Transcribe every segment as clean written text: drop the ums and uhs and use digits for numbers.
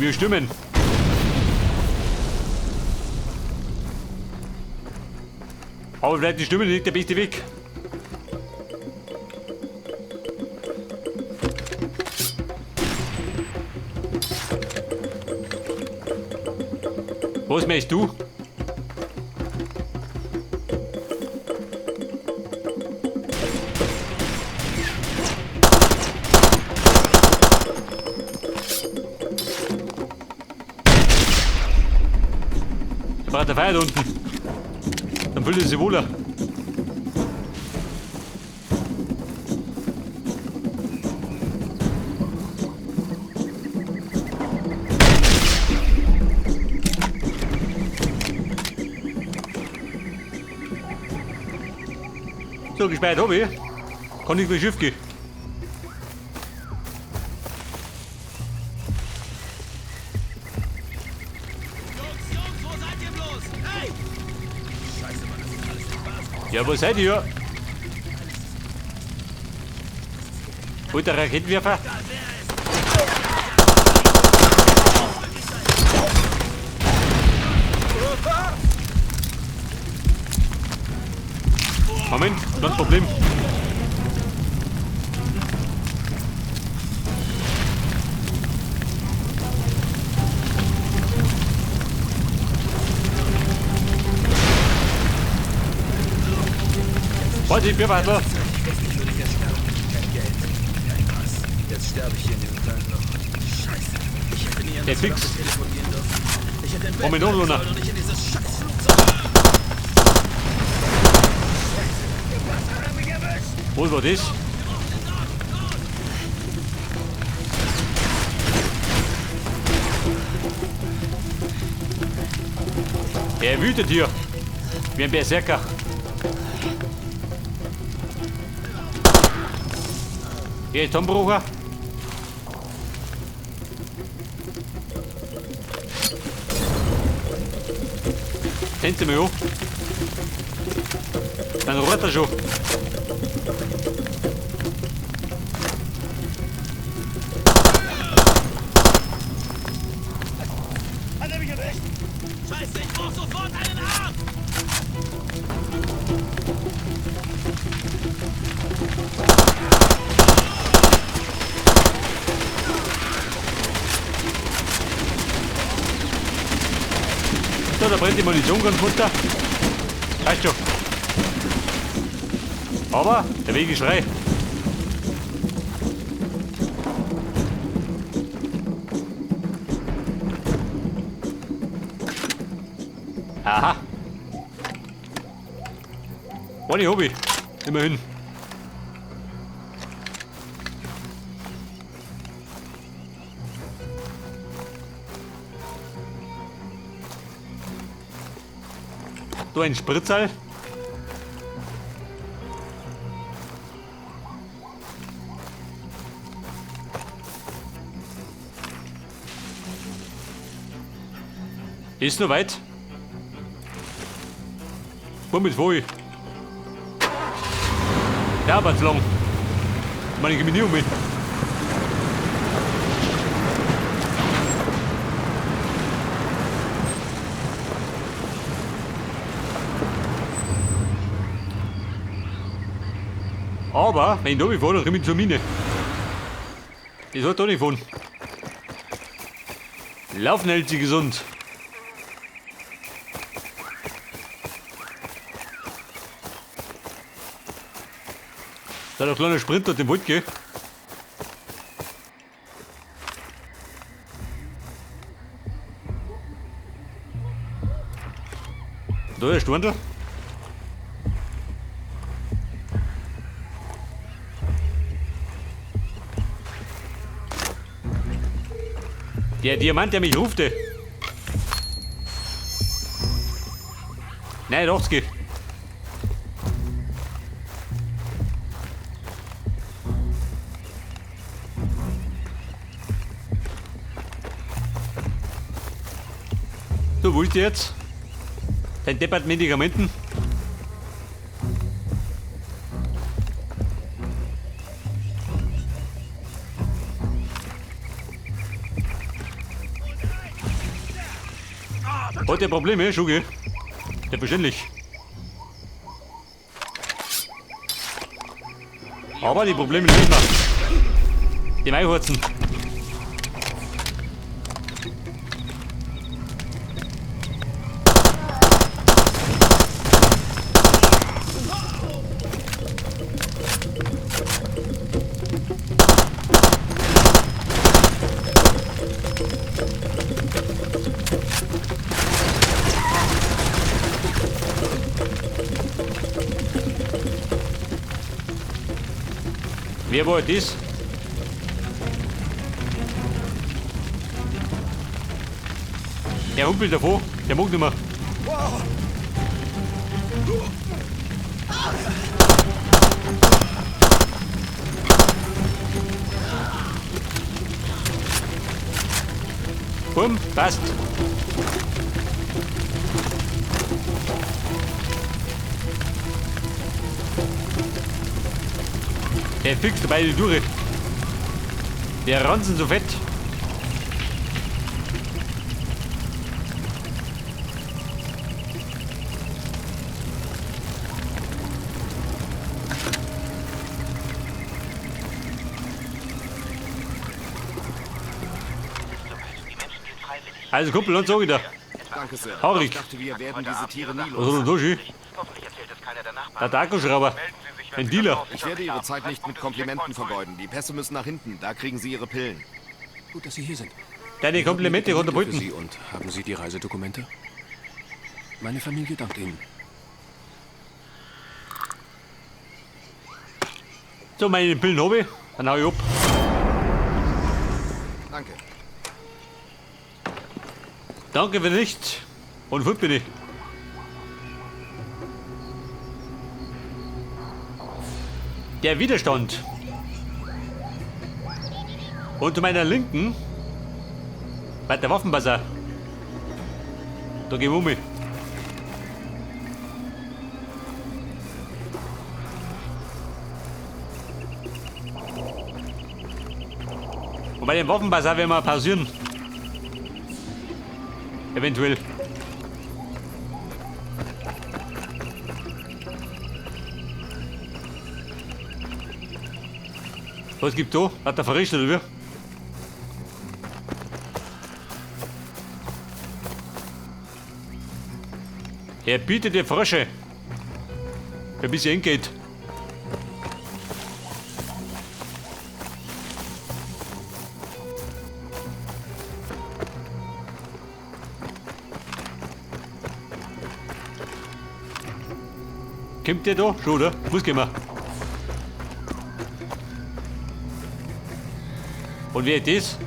Wir stimmen. Aber vielleicht die Stimme nicht der beste Weg. Was möchtest du? Da braucht der Feuer da unten. Dann fühlt es sich wohler. So, gesperrt habe ich. Kann nicht mehr Schiff gehen. Jungs, wo seid ihr bloß? Hey! Scheiße, Mann, das ist alles nicht wahr. Ja, wo seid ihr? Holt der Raketenwerfer? Moment, kein Problem. Warte, ich bin weiter. Jetzt sterbe ich hier in diesem kleinen Loch. Scheiße. Ich hätte nie an Der das Fix. Loch telefonieren dürfen. Ich hätte im Bett Moment, bleiben Luna. sollen und nicht in dieses Scheißflugzeug. Was hat er mich erwischt? Wo war das? Er wütet hier. Wie ein Berserker. Hier ist Tombrucher. Kennt sie mich auch? Dann rollt er schon. Hat er mich erwischt? Scheiße, ich brauch sofort einen Arm! So, da brennt die Munition ganz runter. Weißt schon. Aber der Weg ist frei. Aha. Ohne Hobby. Immerhin. Da ein Spritzal. Ist noch weit. Womit voll? Ja, aber zu lang. Meine ich mich nicht um mich. Aber, wenn ich da fahre, dann komme ich zur Mine. Das hat da nicht von. Laufen hält sich gesund. Da hat ein kleiner Sprint dort im Wald gehen. Da ist der Stundel. Der Diamant, der mich rufte. Nein, doch, es geht. So, wo ist der jetzt? Dein deppert Medikamenten? Hat der Probleme, Schuge? Selbstverständlich. Aber die Probleme lösen wir. Die Maihurzen. Wer war das? Der humpelt davor, der mag nicht mehr. Bumm, passt. Der fixt beide durch. Der Ranzen so fett. Also Kumpel, und so wieder. Danke, Sir. Hau Ich nicht. dachte, wir werden diese Tiere nie Was los. soll denn da schön? Hoffentlich erzählt es keiner der Nachbarn. Der Akkuschrauber. Ein Dealer. Ich werde Ihre Zeit nicht mit Komplimenten vergeuden. Die Pässe müssen nach hinten. Da kriegen Sie Ihre Pillen. Gut, dass Sie hier sind. Deine Komplimente Für runterbrüten. Sie und haben Sie die Reisedokumente? Meine Familie dankt Ihnen. So, meine Pillen habe ich. Dann hau ich ab. Danke. Danke für nichts. Und gut bin ich. Der Widerstand. Und zu meiner Linken bei der Waffenbazar. Da gehen wir um. Und bei dem Waffenbazar werden wir pausieren. Eventuell. Was gibt's da? Hat der verrichtet oder wie? Er bietet dir Frösche. Wer bis eng geht. Kommt der da? Schon, oder? Muss gehen wir. Und wer ist das?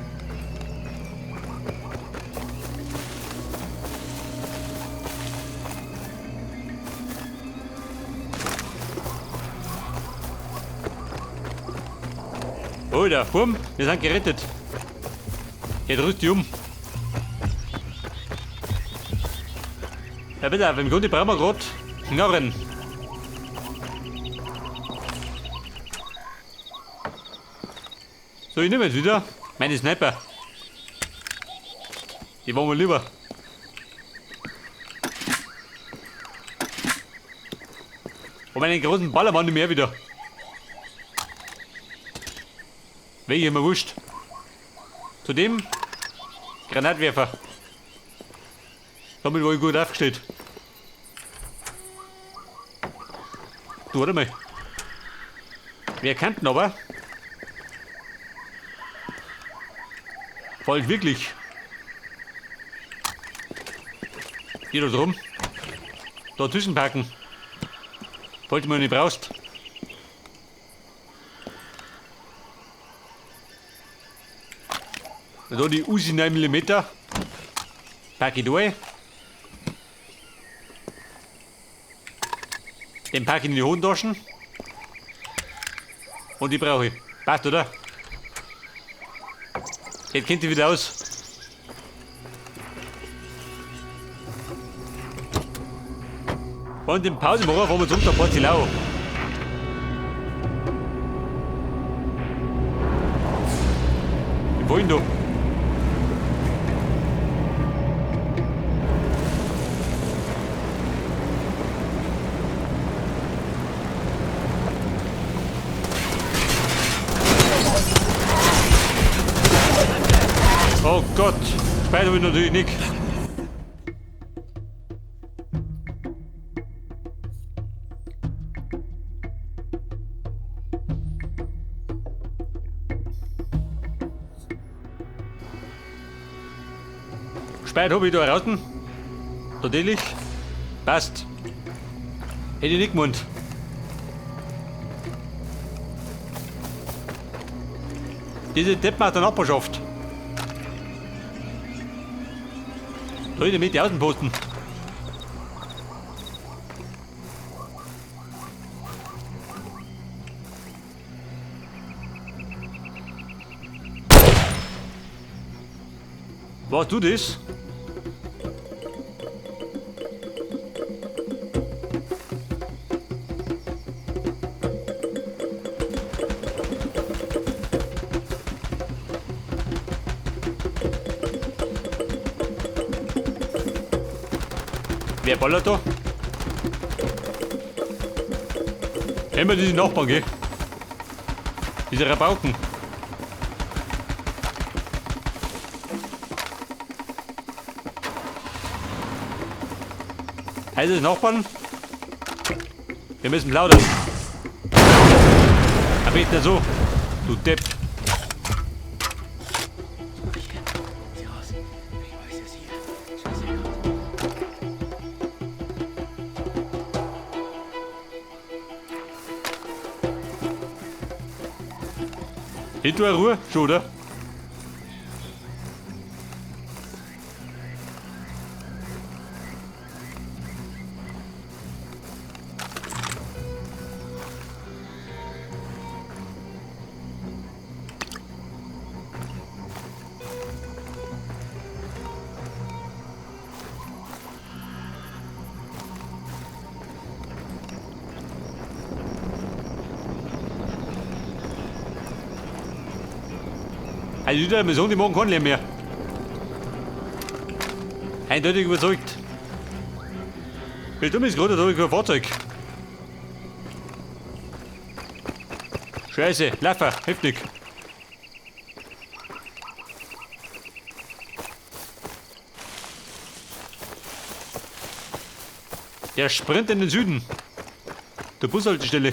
Alter, bumm, wir sind gerettet. Jetzt rüst dich um. Ja bitte, im Grunde brauchen wir gerade Knarren. So, ich nehme jetzt wieder meine Sniper. Die wollen wir lieber. Und meinen großen Ballermann nicht mehr wieder. Welche mir wurscht. Zudem Granatwerfer. Damit war ich gut aufgestellt. Du, warte mal. Wer kennt ihn aber? Folgt wirklich. Hier da drum. Da zwischenpacken. Falls du mal nicht brauchst. Da die Uzi 9 mm. Pack ich durch. Den pack ich in die Hosentaschen. Und die brauche ich. Passt, oder? Jetzt kennt ihr wieder aus. Und im Pausenmacher fahren wir zum nach Portilao. Wohin du? Oh Gott, Speid habe ich natürlich nicht. Speid habe ich da draußen. Natürlich. Passt. Hätte ich nicht gemeint. Diese Deppen aus der Nachbarschaft. Da in der Mitte Außenposten. Was du das? Wer ballert da? Immer diese Nachbarn, gell? Diese Rabauken. Heißt es Nachbarn? Wir müssen plaudern. Aber nicht so, du Depp. Hinter der Ruhe, schon, oder? Also die Mission, die machen kein Leben mehr. Eindeutig überzeugt. Wie dumm ist gerade, da habe ich kein Fahrzeug. Scheiße, Laffer, heftig. Der Sprint in den Süden. Der Bushaltestelle.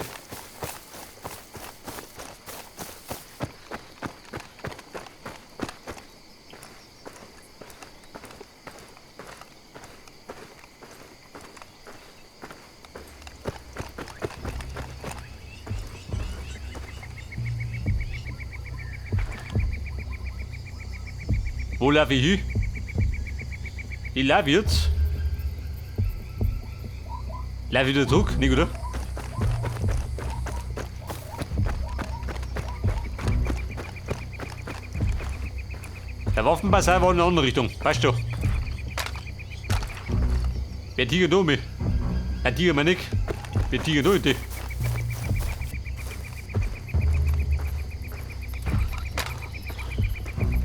Wo laufe ich hin? Ich laufe jetzt. Laufe ich wieder zurück? Nicht, oder? Der Waffenbasar war in eine andere Richtung. Weißt du? Wer Tiger da mich? Ein Tiger mir nicht. Wer Tiger da hinten?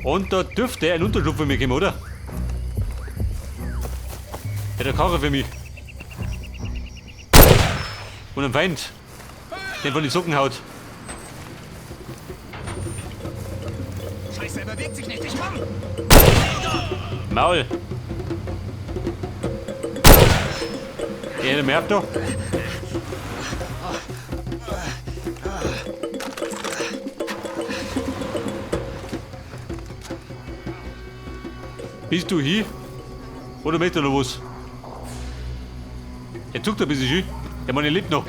Und da dürfte ein Unterschlupf für mich kommen, oder? Ja, der Karre für mich. Und ein Feind. Den von den Socken haut. Scheiße, er bewegt sich nicht, ich komm! Maul. Einer mehr ab da. Bist du hier? Oder möchtest du noch was? Er zuckt ein bisschen schön. Der Mann lebt noch.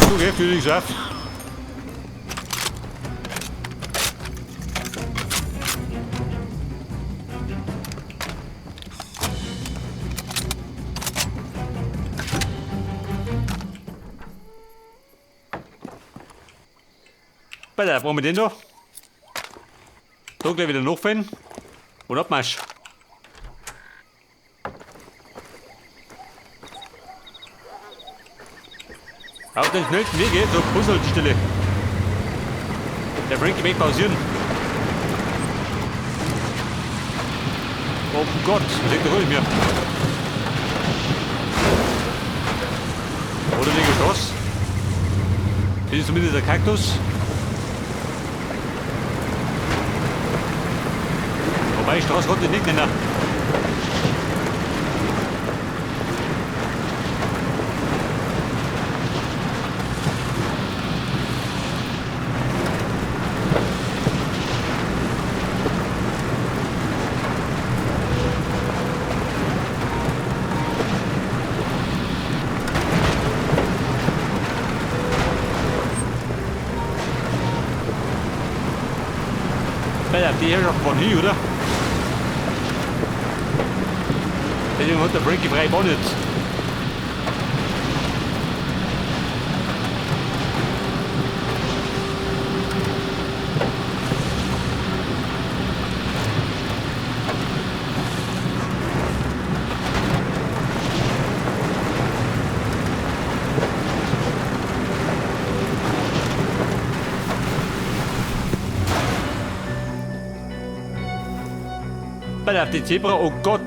Du geh, fühl dich auf. Weiter, brauchen wir den da? Da gleich wieder nachfahren und Abmarsch. Auf den schnellsten Weg zur Bushaltestelle. Der Frankie weg pausieren. Oh Gott, leg doch ruhig mir. Oder den Geschoss. Das ist zumindest ein Kaktus. Wobei, Straße konnte ich nicht nennen. Die Herrschaft von hier, oder? Deswegen hat der Frankie frei gewonnen. Auf die Zebra, oh Gott!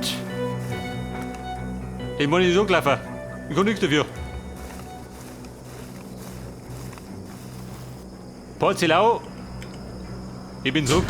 Den muss ich so gelaufen. Ich kann nichts dafür. Porzellau. Ich bin zurück.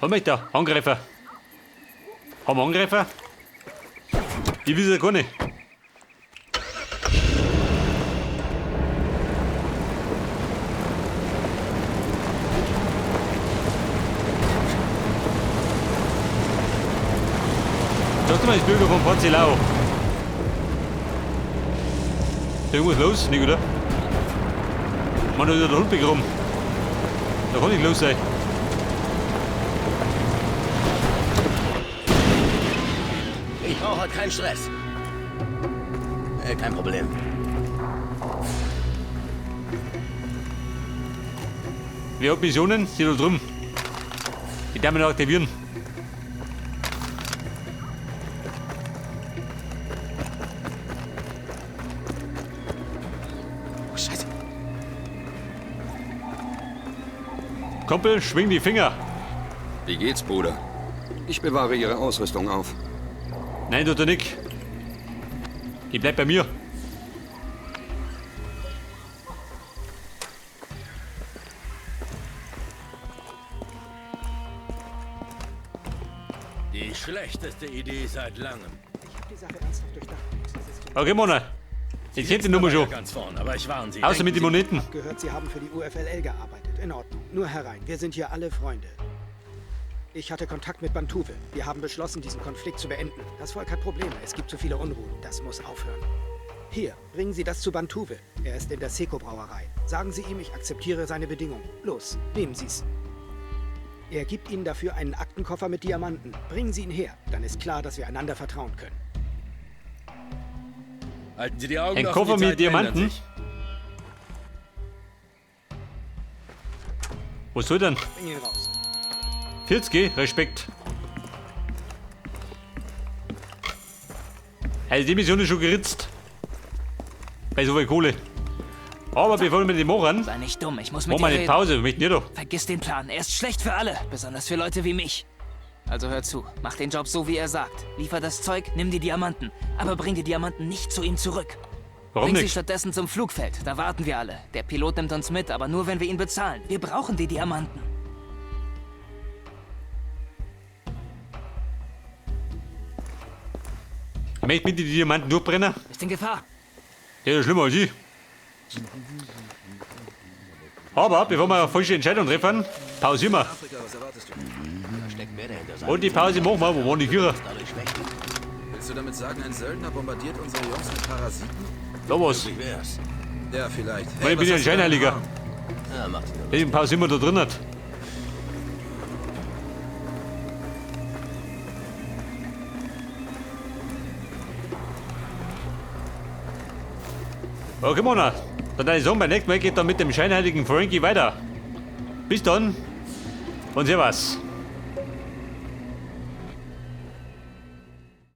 Haben wir da? Angreifer. Haben wir Angreifer? Ich weiß ja gar nicht. Sag dir mal das Bürger von Porzellau. Ist irgendwas los? Nicht, oder? Mann, da ist der Hund begraben. Da kann nicht los sein. Ich brauche heute keinen Stress. Kein Problem. Wer hat Missionen? Die da drüben. Die darf man noch aktivieren. Oh, Scheiße. Kumpel, schwing die Finger. Wie geht's, Bruder? Ich bewahre Ihre Ausrüstung auf. Nein, tut er nicht. Die bleibt bei mir. Die schlechteste Idee seit langem. Ich habe die Sache ernsthaft durchdacht. Okay, Mona. Jetzt kennt die Nummer schon. Ganz vorn, aber ich warne Sie. Außer mit den Moneten. Gehört, Sie haben für die UFLL gearbeitet. In Ordnung. Nur herein. Wir sind hier alle Freunde. Ich hatte Kontakt mit Bantuve. Wir haben beschlossen, diesen Konflikt zu beenden. Das Volk hat Probleme. Es gibt zu viele Unruhen. Das muss aufhören. Hier, bringen Sie das zu Bantuve. Er ist in der Seco-Brauerei. Sagen Sie ihm, ich akzeptiere seine Bedingungen. Los, nehmen Sie's. Er gibt Ihnen dafür einen Aktenkoffer mit Diamanten. Bringen Sie ihn her. Dann ist klar, dass wir einander vertrauen können. Halten Sie die Augen Ein offen, Koffer die mit Zeiten ändern Diamanten? sich. Wo soll denn? Bring ihn raus. 40, Respekt. Also die Mission ist schon geritzt. Bei so viel Kohle. Aber bevor wir die machen, Sei nicht dumm, ich muss mit machen dir wir eine reden. Pause. Wir möchten nicht doch. Vergiss den Plan, er ist schlecht für alle, besonders für Leute wie mich. Also hör zu, mach den Job so, wie er sagt. Liefer das Zeug, nimm die Diamanten. Aber bring die Diamanten nicht zu ihm zurück. Warum Bring sie nicht? stattdessen zum Flugfeld, da warten wir alle. Der Pilot nimmt uns mit, aber nur, wenn wir ihn bezahlen. Wir brauchen die Diamanten. Ich möchte mit die Diamanten durchbrennen. Ist in Gefahr. Der ist schlimmer als ich. Aber bevor wir eine falsche Entscheidung treffen, pausieren wir. Und die Pause machen wir, wo waren die Kühe? Willst du damit sagen, ein Söldner bombardiert unsere Jungs mit Parasiten? Da was. Ja, vielleicht. Ich bin ja ein Scheinheiliger. Ja, macht ihn. Deswegen pausieren wir da drin. Okay, Mona. Dann deine Sohn, beim nächsten Mal geht dann mit dem scheinheiligen Frankie weiter. Bis dann. Und servus.